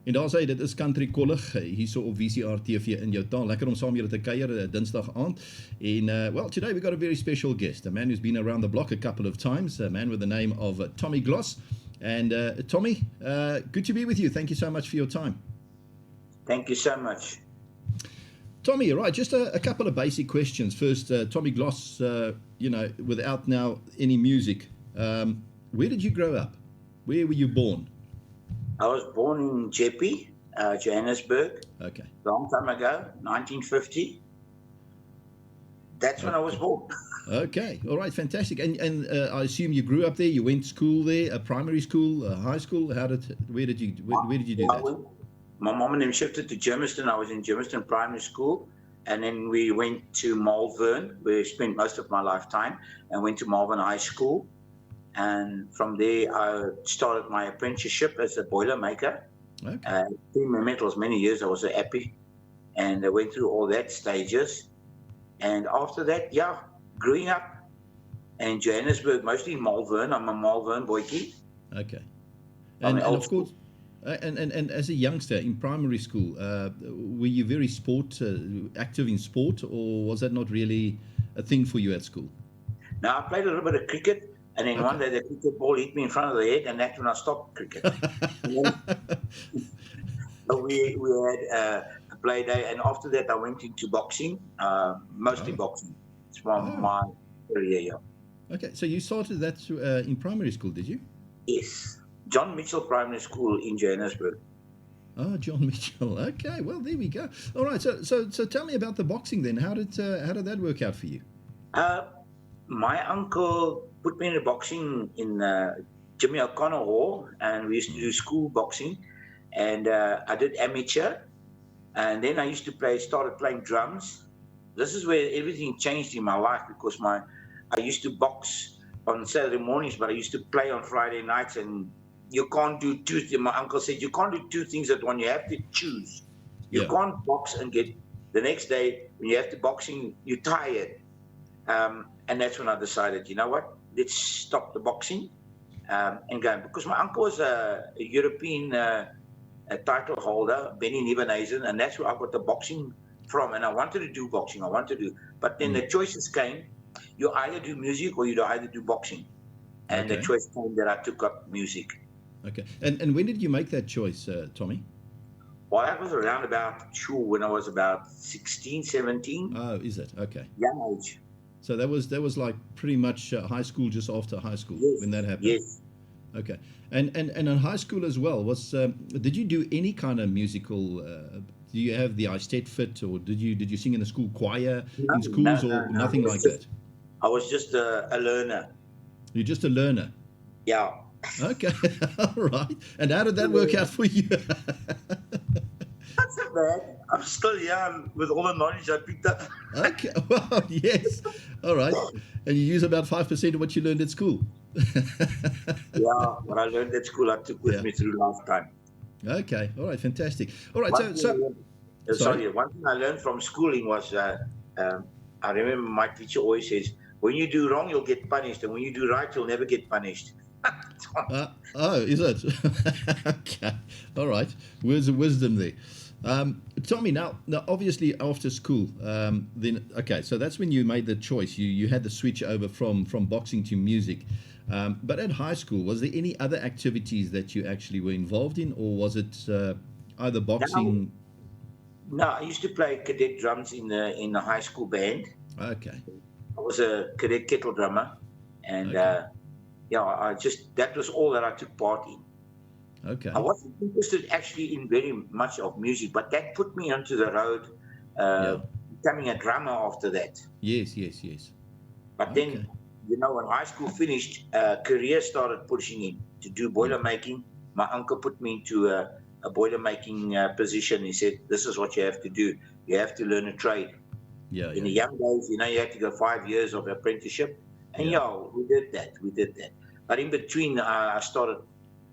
En daar sê dit is Country Kollig hierso op VCR TV in jou taal. Lekker om saam julle te kuier Dinsdag aand. En well, today we got a very special guest, a man who's been around the block a couple of times, a man with the name of Tommy Gloss. And Tommy, good to be with you. Thank you so much for your time. Thank you so much. Tommy, right, just a couple of basic questions. First, Tommy Gloss, without now any music, where did you grow up? Where were you born? I was born in Jeppe, Johannesburg. Okay. Long time ago, 1950. That's when I was born. Okay, all right, fantastic. And I assume you grew up there. You went to school there, primary school, high school. Where did you do that? My mom and them shifted to Germiston. I was in Germiston Primary School, and then we went to Malvern, where I spent most of my lifetime, and went to Malvern High School. And from there, I started my apprenticeship as a boiler maker. Okay. In metals, many years I was a happy, and I went through all that stages. And after that, growing up in Johannesburg, mostly in Malvern. I'm a Malvern boykie. Okay. And of course, and as a youngster in primary school, were you very active in sport, or was that not really a thing for you at school? Now, I played a little bit of cricket, and then one day the cricket ball hit me in front of the head, and that's when I stopped cricket. But we had a play day, and after that I went into boxing, mostly boxing. It's my career, yeah. Okay, so you started that in primary school, did you? Yes. John Mitchell Primary School in Johannesburg. Oh, John Mitchell. Okay, well, there we go. All right, so tell me about the boxing then. How did that work out for you? My uncle put me in boxing in Jimmy O'Connor Hall, and we used to do school boxing. And I did amateur, and then I started playing drums. This is where everything changed in my life, because I used to box on Saturday mornings, but I used to play on Friday nights, and you can't do two things. My uncle said, you can't do two things at once. You have to choose. You can't box and get the next day when you have to boxing, you're tired. And that's when I decided, you know what, let's stop the boxing and go. Because my uncle was a European title holder, Benny Nivenhuizen, and that's where I got the boxing from. And I wanted to do boxing. But then the choices came. You either do music or you either do boxing. And the choice came that I took up music. Okay. And when did you make that choice, Tommy? Well, that was around about, when I was about 16, 17. Oh, is it? Okay. Young age. So that was like pretty much high school, just after high school, when that happened? Yes. Okay. And in high school as well, did you do any kind of musical, do you have the Eistedt fit, or did you sing in the school choir in schools, or nothing like that? I was just a learner. You're just a learner? Yeah. Okay, all right. And how did that work out for you? Not so bad. I'm still young with all the knowledge I picked up. Okay, well, yes. All right. And you use about 5% of what you learned at school? Yeah, what I learned at school I took with me through lifetime. Okay, all right, fantastic. All right, one thing I learned from schooling was, I remember my teacher always says, when you do wrong, you'll get punished, and when you do right, you'll never get punished. Is it? Okay, all right. Words of wisdom there. Tommy, now obviously after school, so that's when you made the choice. You had the switch over from boxing to music. But at high school, was there any other activities that you actually were involved in, or was it either boxing? No, I used to play cadet drums in the high school band. Okay. I was a cadet kettle drummer, and that was all that I took part in. Okay. I wasn't interested actually in very much of music, but that put me onto the road, becoming a drummer after that. Yes. But then, when high school finished, career started pushing in to do boiler making. My uncle put me into a boiler making position. He said, this is what you have to do. You have to learn a trade. In the young days, you had to go 5 years of apprenticeship. And we did that. But in between, I started,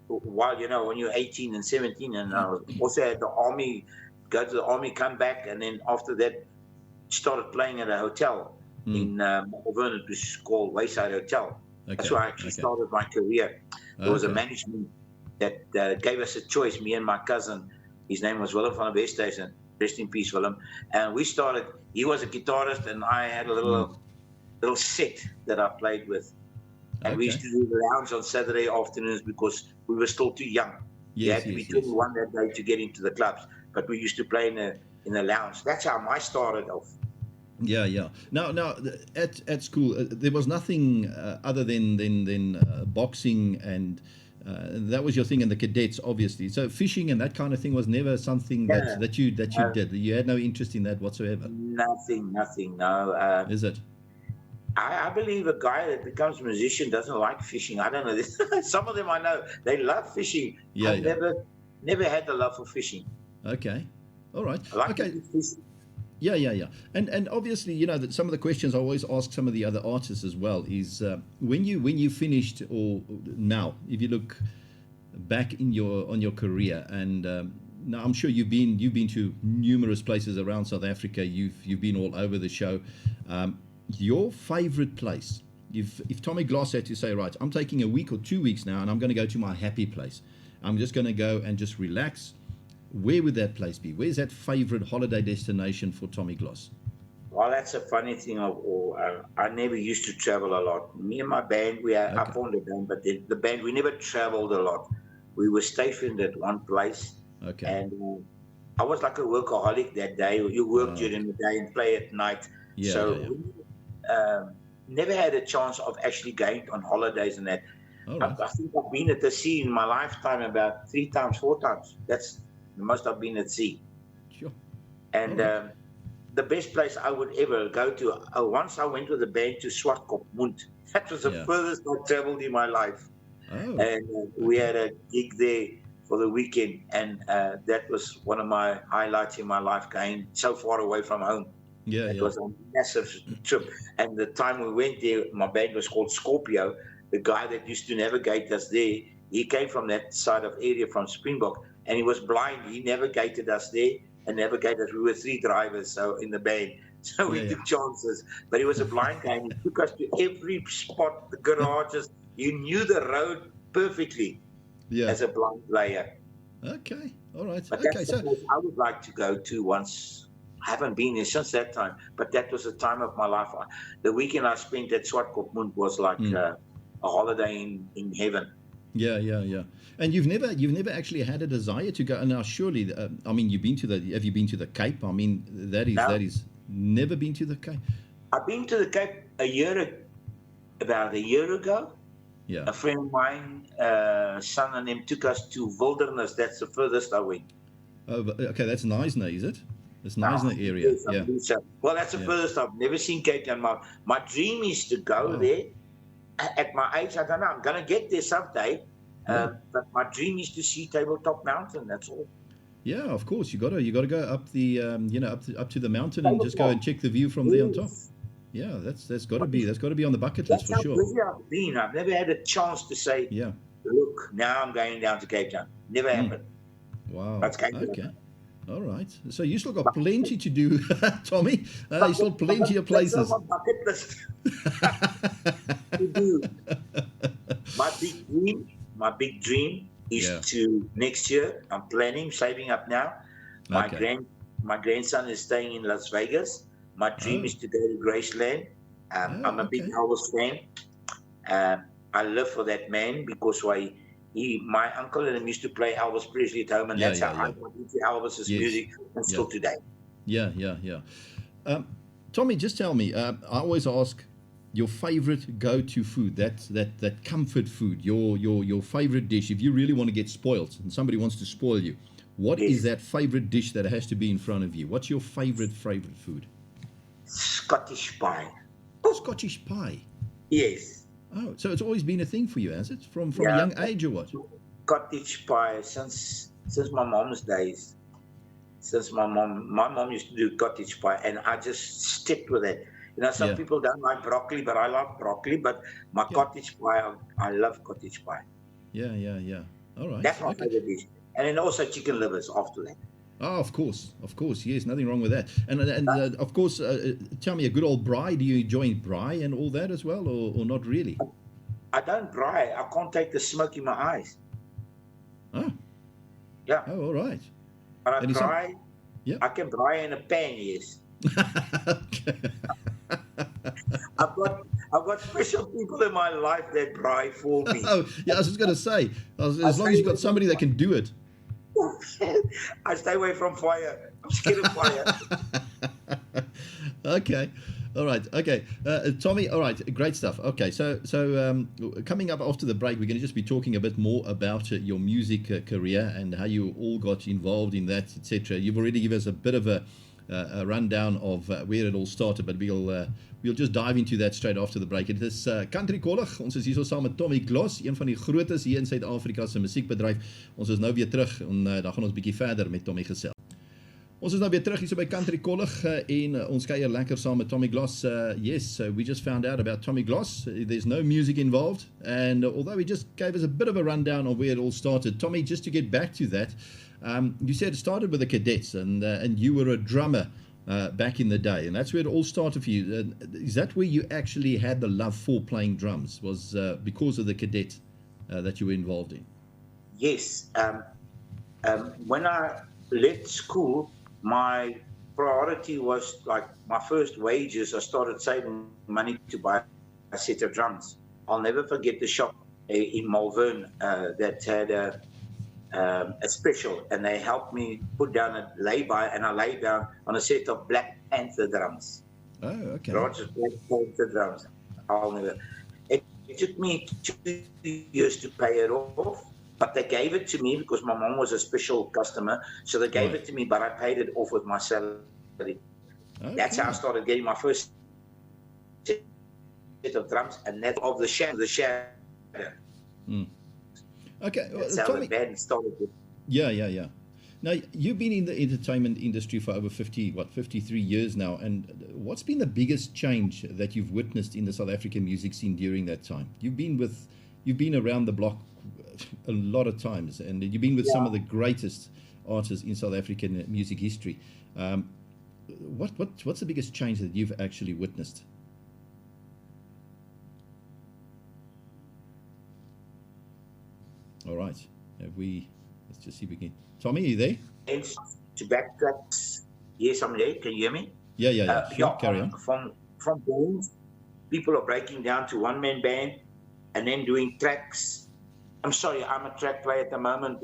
while, when you're 18 and 17, and I was also at the army, go to the army, come back, and then after that, started playing at a hotel in Malvern, which is called Wayside Hotel. Okay. That's where I actually started my career. There was a management that gave us a choice, me and my cousin, His name was Willem van der Westhuizen. Rest in peace, Willem. And we started. He was a guitarist, and I had a little set that I played with. And we used to do the lounge on Saturday afternoons because we were still too young. You had to be 21 that day to get into the clubs. But we used to play in the lounge. That's how I started off. Yeah. Now, at school, there was nothing other than boxing, and that was your thing, and the cadets, obviously. So fishing and that kind of thing was never something that you did. You had no interest in that whatsoever. Nothing. No. Is it? I believe a guy that becomes a musician doesn't like fishing. I don't know. Some of them I know, they love fishing. I never had the love for fishing. Okay. All right. I like okay. Yeah. And obviously, you know, that some of the questions I always ask some of the other artists as well is when you finished, or now, if you look back on your career, and now I'm sure you've been to numerous places around South Africa. You've been all over the show. Your favorite place, if Tommy Gloss had to say, right, I'm taking a week or 2 weeks now and I'm going to go to my happy place, I'm just going to go and just relax, where would that place be? Where's that favorite holiday destination for Tommy Gloss? Well, that's a funny thing. I never used to travel a lot. Me and my band, I formed a band, but the band, we never traveled a lot. We were stationed at one place. Okay. And I was like a workaholic that day. You work during the day and play at night. We never had a chance of actually going on holidays and that. Right. I think I've been at the sea in my lifetime about 3 times, 4 times. That's the most I've been at sea. Sure. And the best place I would ever go to, once I went with the band to Swartkopmund. That was the furthest I traveled in my life. Oh. And we had a gig there for the weekend, and that was one of my highlights in my life, going so far away from home. It was a massive trip. And the time we went there, my band was called Scorpio. The guy that used to navigate us there, he came from that side of area, from Springbok, and he was blind. He navigated us there and navigated us. We were 3 drivers so in the band. So we took chances. But he was a blind guy, and he took us to every spot, the garages. You knew the road perfectly as a blind player. Okay, all right. But that's the place I would like to go to once. I haven't been there since that time, but that was the time of my life. The weekend I spent at Swartkopmund was like a holiday in heaven. Yeah. And you've never actually had a desire to go. Now, surely, I mean, have you been to the Cape? I mean, that is never been to the Cape. I've been to the Cape about a year ago. Yeah. A friend of mine, son and them, took us to Wilderness. That's the furthest I went. Oh, okay, that's Knysna, is it? It's Knysna area. Yes, well, that's the furthest. I've never seen Cape Town. My dream is to go there. At my age, I don't know. I'm going to get there someday. But my dream is to see Tabletop Mountain. That's all. Yeah, of course. You got to go up the up to the mountain and just go and check the view from there on top. Yeah, that's got to be on the bucket list for sure. That's how busy I've been. I've never had a chance to say, look, now I'm going down to Cape Town. Never happened. Wow. That's Cape Town. Okay. All right. So you still got plenty to do, Tommy. You still plenty of places. That's on my bucket list to do. My big dream is to next year. I'm planning, saving up now. My grandson is staying in Las Vegas. My dream is to go to Graceland. I'm a big Elvis fan. I live for that man because my uncle and him used to play Elvis Presley at home, and that's how I got into Elvis's music, and still today. Yeah. Tommy, just tell me. I always ask your favorite go-to food. That comfort food. Your favorite dish. If you really want to get spoiled and somebody wants to spoil you, what is that favorite dish that has to be in front of you? What's your favorite food? Scottish pie. Scottish pie. Yes. Oh, so it's always been a thing for you, has it? From a young age or what? Cottage pie since my mom's days. Since my mom used to do cottage pie, and I just stick with it. You know, some people don't like broccoli, but I love broccoli. But my cottage pie, I love cottage pie. Yeah. All right. That's my favorite dish. And then also chicken livers after that. Oh, of course, yes, nothing wrong with that. And of course, tell me, a good old braai. Do you enjoy braai and all that as well, or not really? I don't braai. I can't take the smoke in my eyes. Oh. Yeah. Oh, all right. But I And is some, braai, yeah. I can braai in a pan, yes. Okay. I've got special people in my life that braai for me. Oh, yeah, I was just going to say, I as long stay as you've got away from somebody that can do it. I stay away from fire. I'm scared of fire. Okay. All right. Okay. Tommy, all right. Great stuff. Okay. So coming up after the break, we're going to just be talking a bit more about your music career and how you all got involved in that, etc. You've already given us a bit of a rundown of where it all started, but we'll just dive into that straight after the break. Dit is Country Kollig. Ons is hier saam met Tommy Gloss, een van die grootes hier in Suid-Afrika se musiekbedryf. Ons is nou weer terug en dan gaan ons bietjie verder met Tommy gesels. Ons is nou weer terug hier by Country Kollig en ons kuier lekker saam met Tommy Gloss. Yes, we just found out about Tommy Gloss. There's no music involved, and although he just gave us a bit of a rundown of where it all started, Tommy, just to get back to that, you said it started with the Cadets, and you were a drummer back in the day, and that's where it all started for you. Is that where you actually had the love for playing drums? Was because of the Cadet that you were involved in? Yes. When I left school, my priority was like my first wages. I started saving money to buy a set of drums. I'll never forget the shop in Malvern that had a special, and they helped me put down a lay-by, and I lay down on a set of Black Panther drums. Oh, okay. Roger's Black Panther drums. I'll never. It took me 2 years to pay it off. But they gave it to me because my mom was a special customer. So they gave it to me, but I paid it off with my salary. Okay. That's how I started getting my first set of drums, and that of the shadow. Okay. That's how the band started. Yeah. Now, you've been in the entertainment industry for over 53 years now. And what's been the biggest change that you've witnessed in the South African music scene during that time? You've been around the block a lot of times, and you've been with some of the greatest artists in South African music history. What's the biggest change that you've actually witnessed? All right, let's just see if we can. Tommy, are you there? To backtrack, yes, I'm there. Can you hear me? Yeah. Sure, carry on. From bands, people are breaking down to one-man band, and then doing tracks. I'm sorry, I'm a track player at the moment.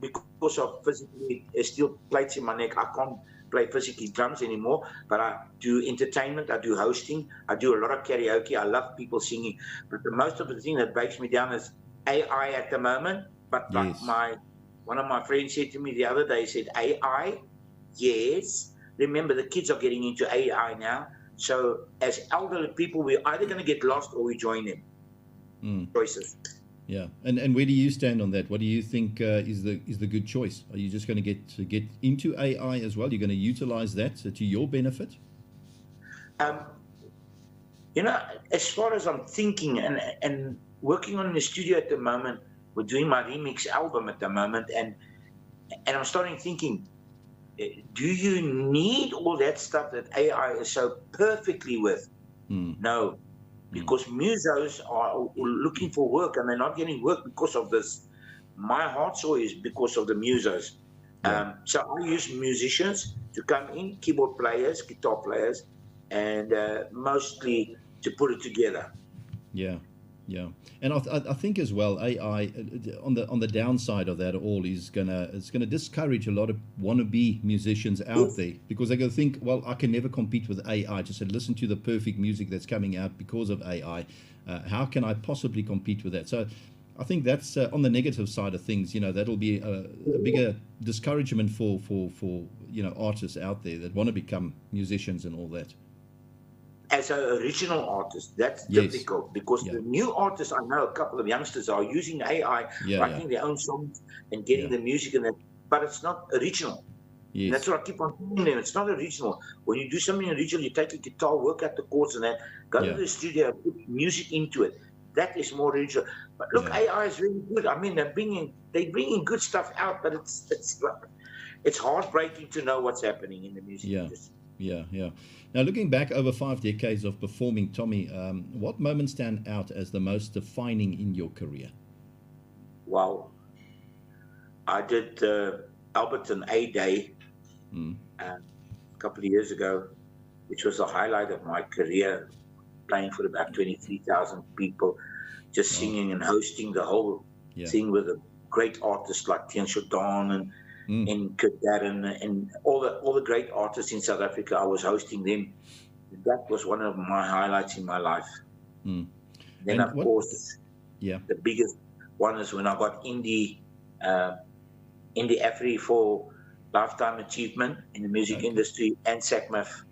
Because of physically steel plates in my neck, I can't play physically drums anymore. But I do entertainment, I do hosting, I do a lot of karaoke. I love people singing. But most of the thing that breaks me down is AI at the moment. But like one of my friends said to me the other day, he said, AI, yes. Remember, the kids are getting into AI now. So as elderly people, we're either going to get lost or we join them. Choices. Yeah, and where do you stand on that? What do you think is the good choice? Are you just going to get into AI as well? You're going to utilize that to your benefit? As far as I'm thinking and working on the studio at the moment, we're doing my remix album at the moment, and I'm starting thinking, do you need all that stuff that AI is so perfectly with? No. Because musos are looking for work and they're not getting work because of this. My heart sore is because of the musos. So I use musicians to come in, keyboard players, guitar players, and mostly to put it together. Yeah. And I think as well, AI on the downside of that all is it's gonna discourage a lot of wannabe musicians out there, because they're gonna think, well, I can never compete with AI. Just listen to the perfect music that's coming out because of AI. How can I possibly compete with that? So I think that's on the negative side of things. That'll be a bigger discouragement for artists out there that want to become musicians and all that. As an original artist, that's difficult, because the new artists, I know a couple of youngsters are using AI, writing their own songs and getting the music and that, but it's not original. And that's what I keep on telling them. It's not original. When you do something original, you take a guitar, work out the chords and that, go to the studio, put music into it. That is more original. But look, AI is really good. I mean, they're bringing good stuff out, but it's heartbreaking to know what's happening in the music industry. Yeah. Now, looking back over 5 decades of performing, Tommy, what moments stand out as the most defining in your career? Well, I Alberton A Day a couple of years ago, which was the highlight of my career, playing for about 23,000 people, just singing and hosting the whole thing with a great artists like Tian Shodan and Kurt Darren and all the great artists in South Africa. I was hosting them. That was one of my highlights in my life. Then, and of course, the biggest one is when I got Indie Afri for Lifetime Achievement in the music industry, and SACMAF.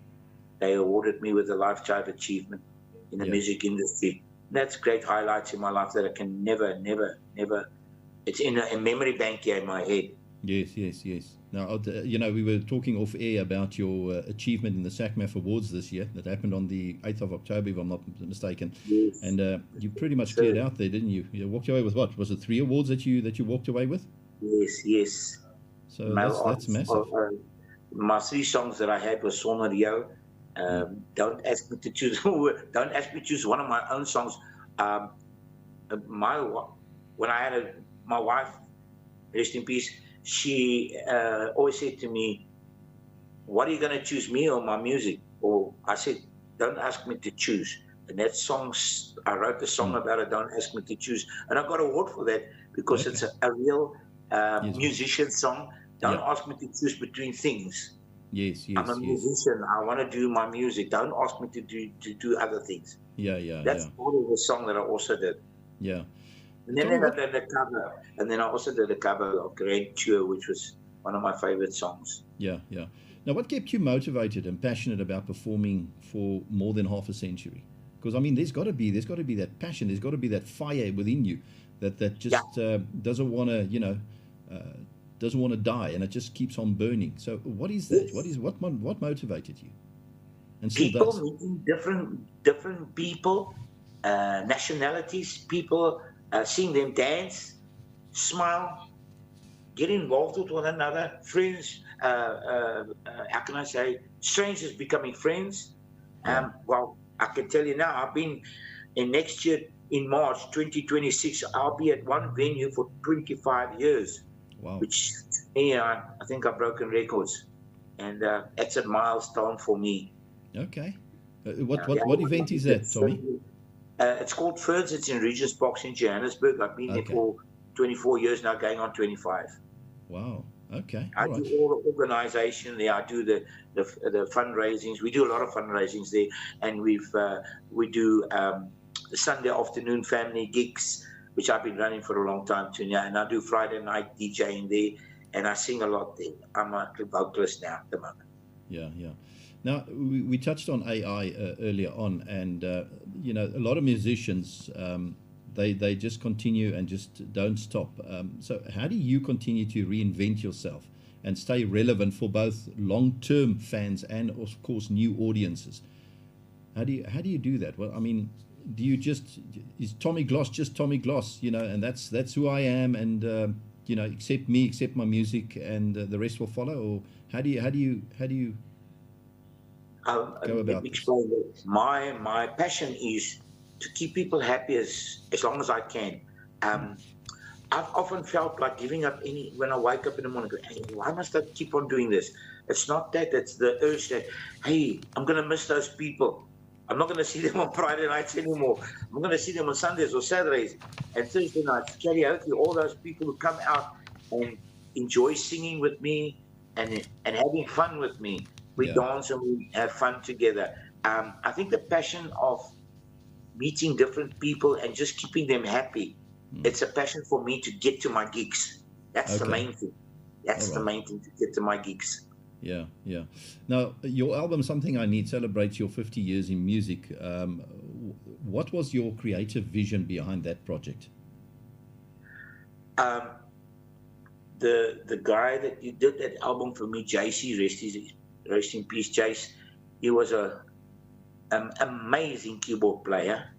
They awarded me with a Lifetime Achievement in the music industry. That's great highlights in my life that I can never. It's in a memory bank here in my head. Yes. Now, we were talking off air about your achievement in the SACMAF Awards this year that happened on the 8th of October, if I'm not mistaken. Yes. And you pretty much cleared out there, didn't you? You walked away with what? Was it 3 awards that you walked away with? Yes. So that's massive. My 3 songs that I had was Sona Rio. Don't ask me to choose. Don't ask me to choose one of my own songs. When I had my wife, rest in peace, she always said to me, "What are you going to choose, me or my music?" Or I said, "Don't ask me to choose." And that song, I wrote a song about it. Don't ask me to choose, and I got an award for that because it's a real musician song. Don't ask me to choose between things. Yes. I'm a musician. I want to do my music. Don't ask me to do other things. That's part of the song that I also did. Yeah. And then I did the cover, and then I also did the cover of Grand Tour, which was one of my favorite songs. Yeah. Now, what kept you motivated and passionate about performing for more than half a century? Because I mean, there's got to be that passion. There's got to be that fire within you that just doesn't want to, doesn't want to die, and it just keeps on burning. So what is that? What motivated you? And still people does. Meeting different people, nationalities, people, seeing them dance, smile, get involved with one another, friends. How can I say, strangers becoming friends. Well, I can tell you now, I've been in next year in March 2026. I'll be at one venue for 25 years. Wow. Which I think I've broken records, and that's a milestone for me. Okay. What event is that, Tommy? It's called Ferns. It's in Regent's Box in Johannesburg. I've been there for 24 years now, going on 25. Wow. Okay. I do all the organisation there. I do the fundraisings. We do a lot of fundraisings there, and we do the Sunday afternoon family gigs, which I've been running for a long time too now. And I do Friday night DJing there, and I sing a lot there. I'm a vocalist now at the moment. Yeah. Now, we touched on AI earlier on, and, a lot of musicians, they just continue and just don't stop. So how do you continue to reinvent yourself and stay relevant for both long-term fans and, of course, new audiences? How do you do that? Well, I mean, is Tommy Gloss just Tommy Gloss, and that's who I am, and accept me, accept my music, and the rest will follow? Or how do you go about explain this? My passion is to keep people happy as long as I can. I've often felt like giving up when I wake up in the morning, hey, why must I keep on doing this? It's not that, it's the urge that, hey, I'm going to miss those people. I'm not going to see them on Friday nights anymore. I'm going to see them on Sundays or Saturdays and Thursday nights. Karaoke, all those people who come out and enjoy singing with me and having fun with me. We dance and we have fun together. I think the passion of meeting different people and just keeping them happy, it's a passion for me to get to my gigs. That's the main thing. That's the main thing, to get to my gigs. Yeah. Now, your album, Something I Need, celebrates your 50 years in music. What was your creative vision behind that project? The guy that you did that album for me, JC, rest in peace, Jace. He was an amazing keyboard player.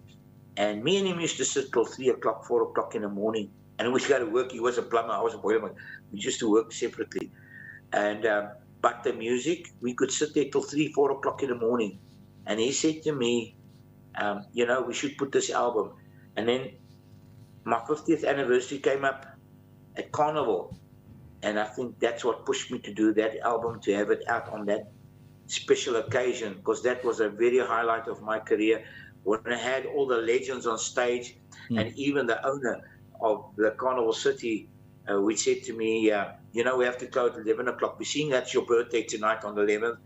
And me and him used to sit till 3 o'clock, 4 o'clock in the morning. And we go to work. He was a plumber, I was a boilerman. We used to work separately. And but the music, we could sit there till 3, 4 o'clock in the morning. And he said to me, we should put this album. And then my 50th anniversary came up at Carnival. And I think that's what pushed me to do that album, to have it out on that special occasion, because that was a very highlight of my career, when I had all the legends on stage, and even the owner of the Carnival City, which said to me, we have to close at 11 o'clock. We're seeing that's your birthday tonight on the 11th.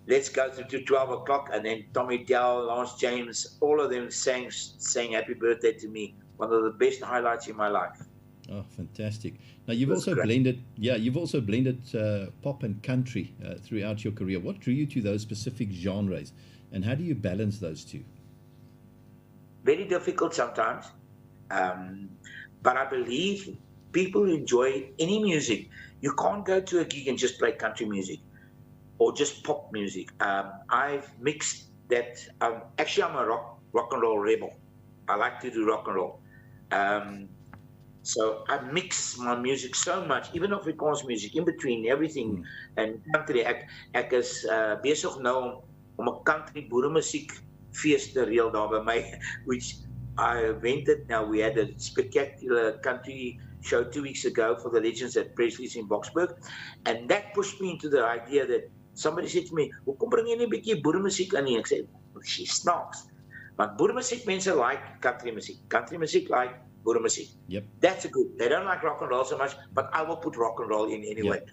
Let's go through to 12 o'clock. And then Tommy Dell, Lance James, all of them saying happy birthday to me. One of the best highlights in my life. Oh, fantastic! Now you've also blended pop and country throughout your career. What drew you to those specific genres, and how do you balance those two? Very difficult sometimes, but I believe people enjoy any music. You can't go to a gig and just play country music or just pop music. I've mixed that. Actually, I'm a rock and roll rebel. I like to do rock and roll. So I mix my music so much, even Afrikaans music, in between everything. And country, ek is besig nou om 'n country boeremusiek fees te reël daar by my, which I invented. Now, we had a spectacular country show 2 weeks ago for the Legends at Presley's in Boksburg, and that pushed me into the idea that somebody said to me, "Hoekom bring jy nie 'n bietjie boeremusiek in nie?" Ek sê, "She snaaks." Maar boeremusiek mense like country musiek like boeremusiek. Yep. That's a good. They don't like rock and roll so much, but I will put rock and roll in anyway.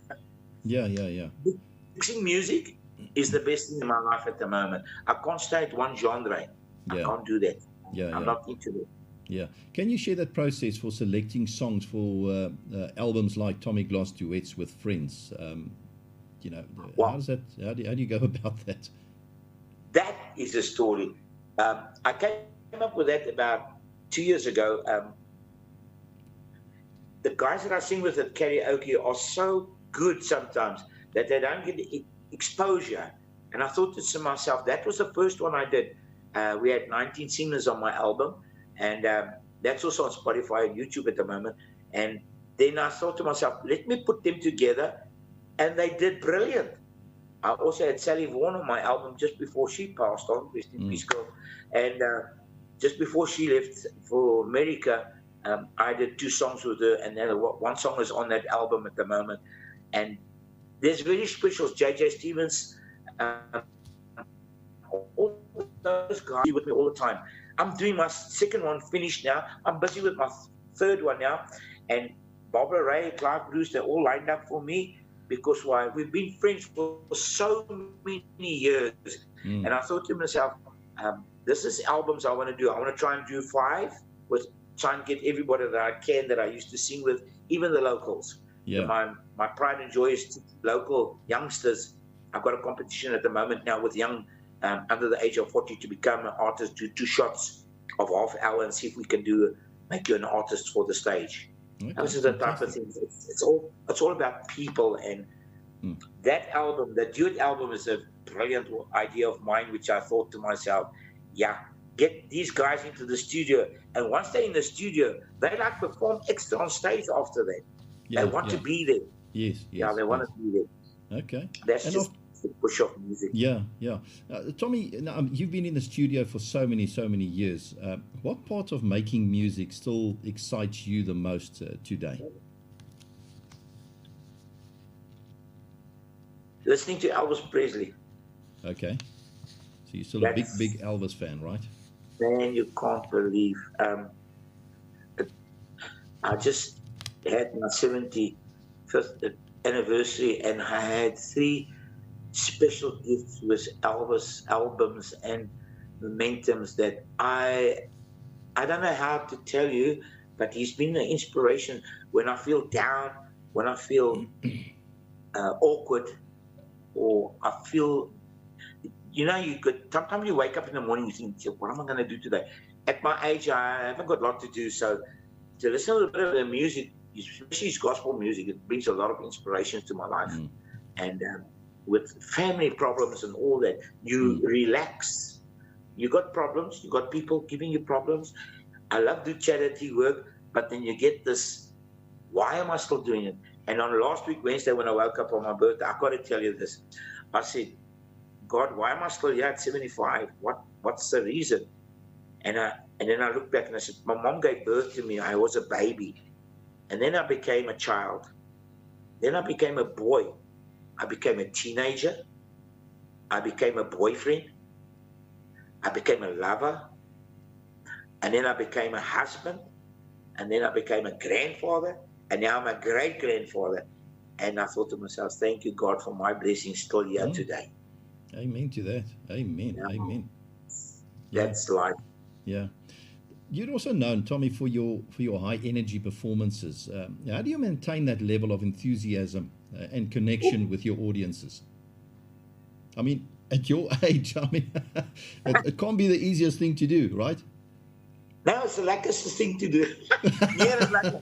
Yeah. Mixing music is the best thing in my life at the moment. I can't stay at one genre. I can't do that. I'm not into it. Yeah. Can you share that process for selecting songs for albums like Tommy Gloss duets with friends? How does that? How do you go about that? That is a story. I came up with that about 2 years ago. The guys that I sing with at karaoke are so good sometimes that they don't get exposure. And I thought to myself, that was the first one I did. We had 19 singers on my album, and that's also on Spotify and YouTube at the moment. And then I thought to myself, let me put them together, and they did brilliant. I also had Sally Vaughan on my album just before she passed on, rest in peace, girl. And just before she left for America, I did 2 songs with her, and then one song is on that album at the moment. And there's very specials. J.J. Stevens, all those guys with me all the time. I'm doing my second one finished now. I'm busy with my third one now. And Barbara Ray, Clark Bruce, they're all lined up for me. Because why? We've been friends for so many years. And I thought to myself, this is albums I want to do. I want to try and do 5, try and get everybody that I can that I used to sing with, even the locals. Yeah. My pride and joy is to local youngsters. I've got a competition at the moment now with young under the age of 40 to become an artist, do 2 shots of half hour and see if we can make you an artist for the stage. Okay, this is the type of thing. It's all about people, and that album, the duet album, is a brilliant idea of mine, which I thought to myself, get these guys into the studio, and once they're in the studio, they like perform extra on stage after that. They want to be there. Yes. They want to be there. Okay. That's just the push of music. Yeah. Tommy, you've been in the studio for so many years. What part of making music still excites you the most today? Listening to Elvis Presley. Okay. So you're still a big Elvis fan, right? Man, you can't believe. I just had my 75th anniversary, and I had 3 special gifts with Elvis albums and momentums that I don't know how to tell you, but he's been an inspiration when I feel down, when I feel awkward, or I feel, sometimes you wake up in the morning and you think, what am I going to do today? At my age, I haven't got a lot to do, so to listen to a bit of the music, especially his gospel music, it brings a lot of inspiration to my life. And with family problems and all that, you relax. You got problems, you got people giving you problems. I love to do charity work, but then you get this, why am I still doing it? And on last week, Wednesday, when I woke up on my birthday, I got to tell you this. I said, God, why am I still here at 75? What's the reason? And then I looked back and I said, my mom gave birth to me. I was a baby. And then I became a child. Then I became a boy. I became a teenager. I became a boyfriend. I became a lover. And then I became a husband. And then I became a grandfather. And now I'm a great-grandfather. And I thought to myself, thank you, God, for my blessings still here today. Amen to that. Amen. Yeah. Amen. That's life. Yeah. You're also known, Tommy, for your high energy performances. How do you maintain that level of enthusiasm and connection with your audiences? I mean, at your age, I mean, it can't be the easiest thing to do, right? No, it's the luckiest thing to do. Yeah, it's like,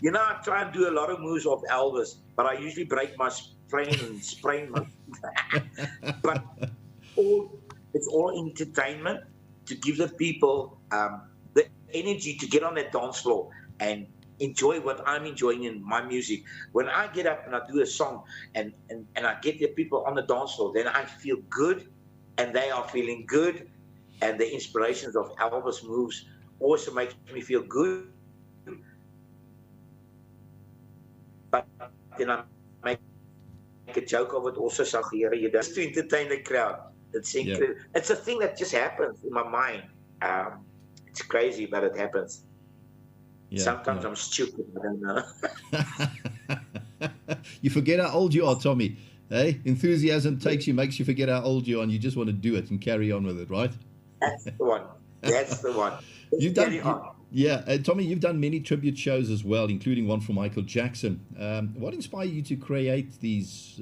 you know, I try and do a lot of moves of Elvis, but I usually break my sprain my. But it's all entertainment to give the people the energy to get on that dance floor and enjoy what I'm enjoying in my music. When I get up and I do a song and I get the people on the dance floor, then I feel good and they are feeling good. And the inspirations of Elvis moves also makes me feel good. But then I make a joke of it also, just to entertain the crowd. It's incredible. Yeah. It's a thing that just happens in my mind. It's crazy, but it happens. Yeah, sometimes I'm stupid, I don't know. You forget how old you are, Tommy. Hey, enthusiasm makes you forget how old you are, and you just want to do it and carry on with it, right? That's the one. That's the one. Tommy, you've done many tribute shows as well, including one for Michael Jackson. What inspired you to create these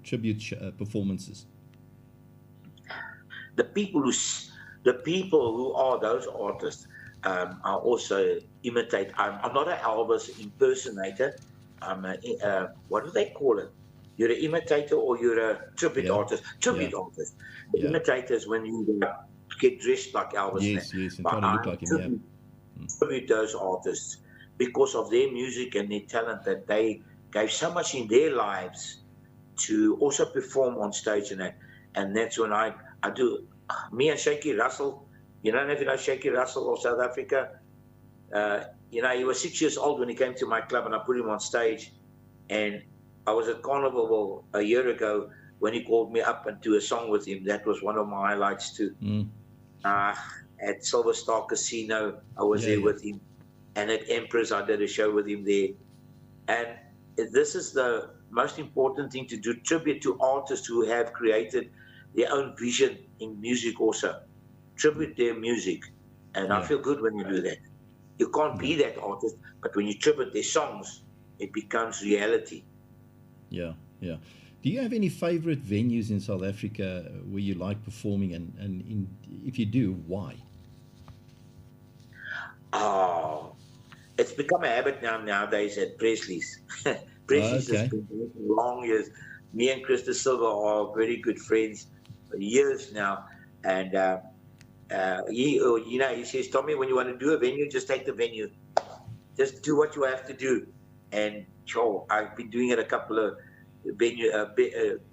tribute performances? The people who are those artists are also imitate. I'm not an Elvis impersonator. I'm what do they call it? You're an imitator or you're a tribute artist. Tribute artist. The imitators when you get dressed like Elvis. Yes, and try to look like him. Tribute those artists because of their music and their talent that they gave so much in their lives to also perform on stage and that's when I do. Me and Shaky Russell, you don't know if you know Shaky Russell of South Africa. You know, he was 6 years old when he came to my club and I put him on stage. And I was at Carnival a year ago when he called me up and do a song with him. That was one of my highlights too. At Silver Star Casino, I was there with him. And at Empress, I did a show with him there. And this is the most important thing to do, tribute to artists who have created their own vision in music also. Tribute their music. And I feel good when you do that. You can't be that artist, but when you tribute their songs, it becomes reality. Yeah. Do you have any favorite venues in South Africa where you like performing, and if you do, why? Oh, it's become a habit nowadays at Presley's. Presley's has been for long years. Me and Krista Silva are very good friends for years now, and he says, Tommy, when you want to do a venue, just take the venue, just do what you have to do. And I've been doing it a couple of venue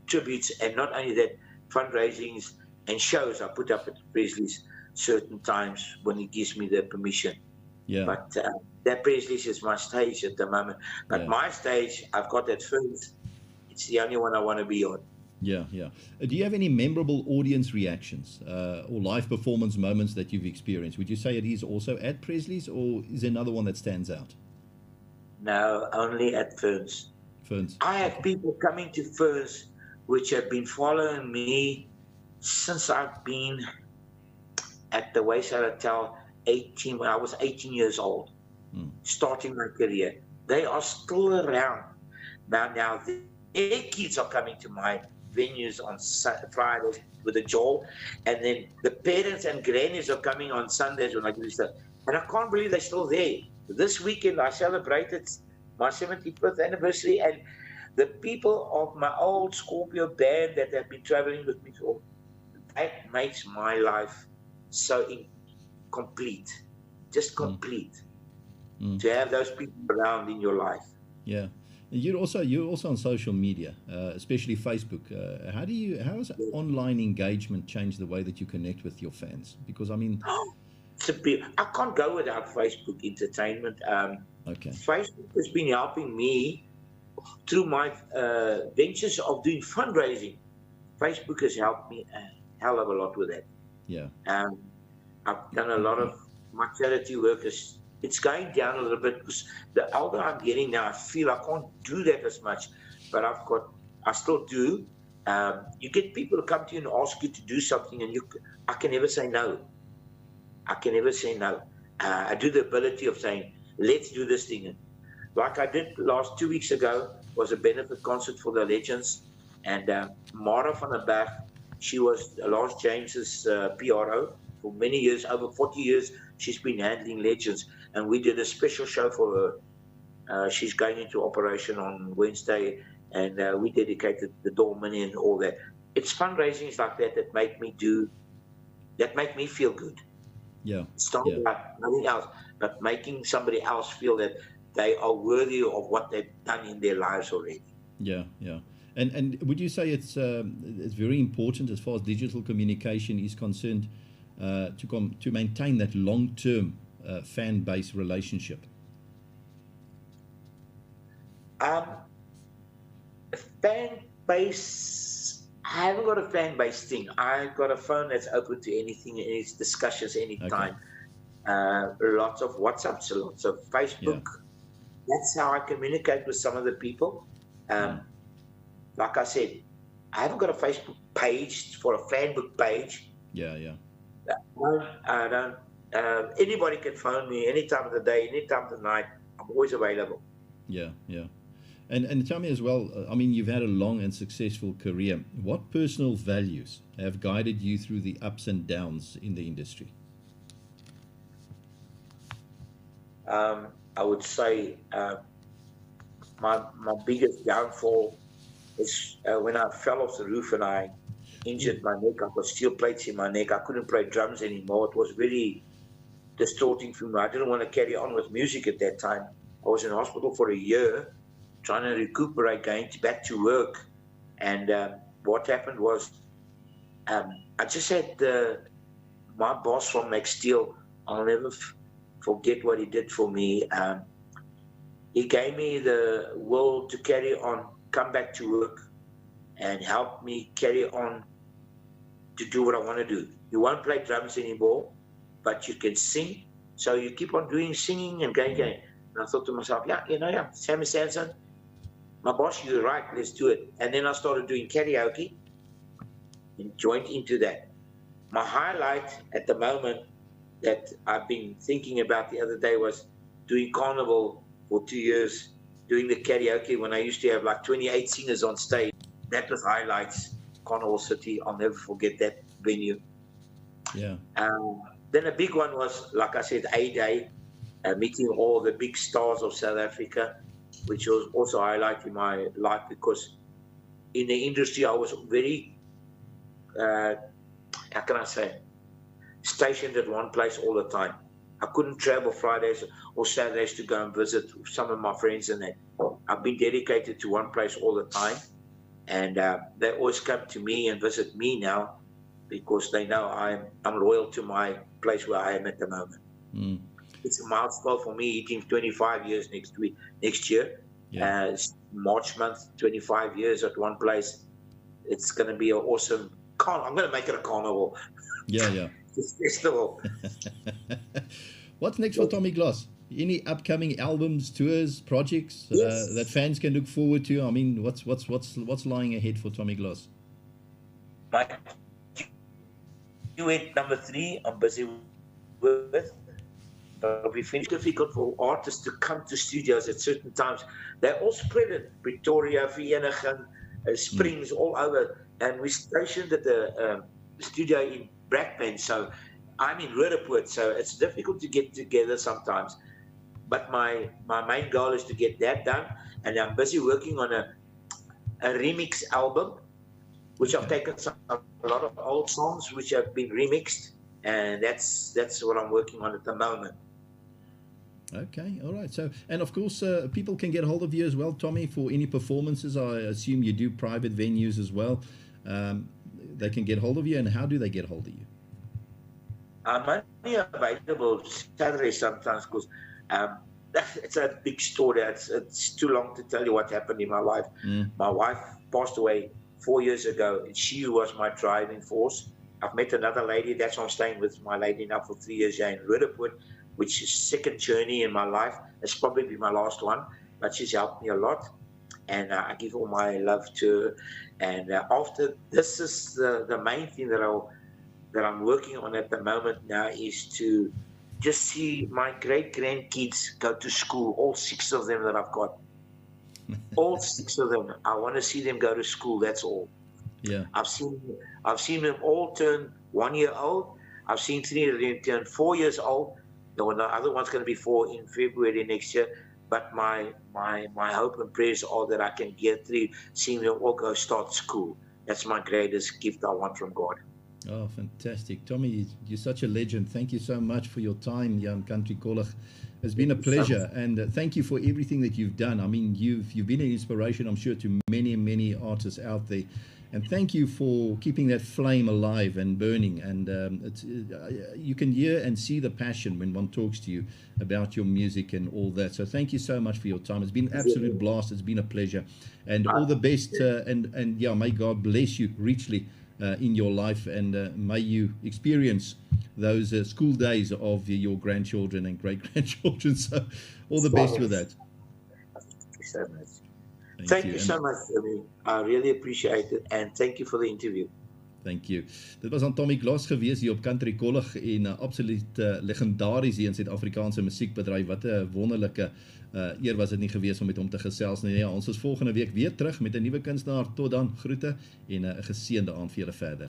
tributes, and not only that, fundraisings and shows I put up at Presley's certain times when he gives me the permission. Yeah. But that Presley's is my stage at the moment. But my stage, I've got at first. It's the only one I want to be on. Yeah. Do you have any memorable audience reactions or live performance moments that you've experienced? Would you say it is also at Presley's, or is there another one that stands out? No, only at Ferns. I have people coming to Ferns which have been following me since I've been at the Wayside Hotel when I was 18 years old, starting my career. They are still around. Now their kids are coming to my venues on Fridays with a Joel, and then the parents and grannies are coming on Sundays when I do stuff. And I can't believe they're still there. This weekend I celebrated my 75th anniversary, and the people of my old Scorpio band that have been traveling with me for, that makes my life so complete, just complete. To have those people around in your life. Yeah. You're also on social media, especially Facebook. How has online engagement changed the way that you connect with your fans? Because I mean, I can't go without Facebook entertainment. Okay. Facebook has been helping me through my ventures of doing fundraising. Facebook has helped me a hell of a lot with that. Yeah. I've done a lot of my charity work. It's going down a little bit because the older I'm getting now, I feel I can't do that as much. But I still do. You get people to come to you and ask you to do something, and I can never say no. I can never say no. I do the ability of saying, let's do this thing. Like I did 2 weeks ago, was a benefit concert for the legends. And Mara van der Berg, she was Lars James's PRO for many years, over 40 years. She's been handling legends. And we did a special show for her. She's going into operation on Wednesday. And we dedicated the dolman and all that. It's fundraisings like that that make me feel good. Yeah. It's not about nothing else, but making somebody else feel that they are worthy of what they've done in their lives already. Yeah, yeah. And would you say it's very important as far as digital communication is concerned to maintain that long-term fan base relationship? Fan base, I haven't got a fan base thing. I've got a phone that's open to anything, any discussions, anytime. Okay. Lots of WhatsApps, lots of Facebook. Yeah. That's how I communicate with some of the people. Like I said, I haven't got a Facebook page for a fan book page. Yeah, yeah. I don't. Anybody can phone me any time of the day, any time of the night. I'm always available. Yeah, yeah. And tell me as well, I mean, you've had a long and successful career. What personal values have guided you through the ups and downs in the industry? I would say my biggest downfall is when I fell off the roof and I injured my neck. I've got steel plates in my neck. I couldn't play drums anymore. It was very distorting for me. I didn't want to carry on with music at that time. I was in hospital for a year, trying to recuperate, going back to work. And what happened was I just had my boss from Max Steel. I'll never forget what he did for me. He gave me the will to carry on, come back to work, and help me carry on to do what I want to do. You won't play drums anymore, but you can sing. So you keep on doing singing and going. And I thought to myself, Sammy Sanson, my boss, you're right, let's do it. And then I started doing karaoke and joined into that. My highlight at the moment that I've been thinking about the other day was doing carnival for 2 years, doing the karaoke when I used to have like 28 singers on stage. That was highlights, Carnival City. I'll never forget that venue. Yeah. Then a big one was, like I said, A-Day, meeting all the big stars of South Africa, which was also highlighting my life because in the industry I was very, how can I say, stationed at one place all the time. I couldn't travel Fridays or Saturdays to go and visit some of my friends and that. I've been dedicated to one place all the time. And they always come to me and visit me now because they know I'm loyal to my place where I am at the moment. Mm. It's a milestone for me, hitting 25 years next year. Yeah. It's March month, 25 years at one place. It's going to be an awesome I'm going to make it a carnival. Yeah, yeah. Festival. What's next for Tommy Gloss? Any upcoming albums, tours, projects that fans can look forward to? I mean, what's lying ahead for Tommy Gloss? My duet number 3, I'm busy with. But we find it difficult for artists to come to studios at certain times. They're all spread in Pretoria, Vereeniging, Springs, all over. And we stationed at the studio in Brakpan, so I'm in Roodepoort, so it's difficult to get together sometimes. But my main goal is to get that done, and I'm busy working on a remix album, which I've taken a lot of old songs which have been remixed, and that's what I'm working on at the moment. Okay, all right. So, and of course, people can get hold of you as well, Tommy, for any performances. I assume you do private venues as well. They can get hold of you, and how do they get hold of you? I'm only available Saturday sometimes because it's a big story. It's too long to tell you what happened in my life. My wife passed away 4 years ago, and she was my driving force. I've met another lady. That's why I'm staying with my lady now for 3 years here in Rudderpoort, which is second journey in my life. It's probably my last one, but she's helped me a lot, and I give all my love to her. And after this is the main thing that I'm working on at the moment now is to just see my great-grandkids go to school, all 6 of them that I've got. All 6 of them. I want to see them go to school, that's all. Yeah. I've seen them all turn 1 year old. I've seen 3 of them turn 4 years old. The other one's going to be 4 in February next year. But my hope and prayers are that I can get through seeing them all go start school. That's my greatest gift I want from God. Oh, fantastic. Tommy, you're such a legend. Thank you so much for your time here on Country Kollig. It's been a pleasure, and thank you for everything that you've done. I mean, you've been an inspiration, I'm sure, to many, many artists out there. And thank you for keeping that flame alive and burning. And you can hear and see the passion when one talks to you about your music and all that. So thank you so much for your time. It's been an absolute blast. It's been a pleasure. And all the best. And yeah, may God bless you richly in your life. And may you experience those school days of your grandchildren and great-grandchildren. So all the best with that. Thank you so much. Thank you so much, I really appreciate it, and thank you for the interview. Thank you. Dit was aan Tommy Gloss gewees hier op Country Kollig en absoluut legendaries hier in Suid-Afrikaanse musiekbedryf. Wat 'n wonderlike eer was dit nie gewees om met hom te gesels nie. Ja, ons is volgende week weer terug met 'n nuwe kunstenaar. Tot dan, groete en 'n geseënde aand vir julle verder.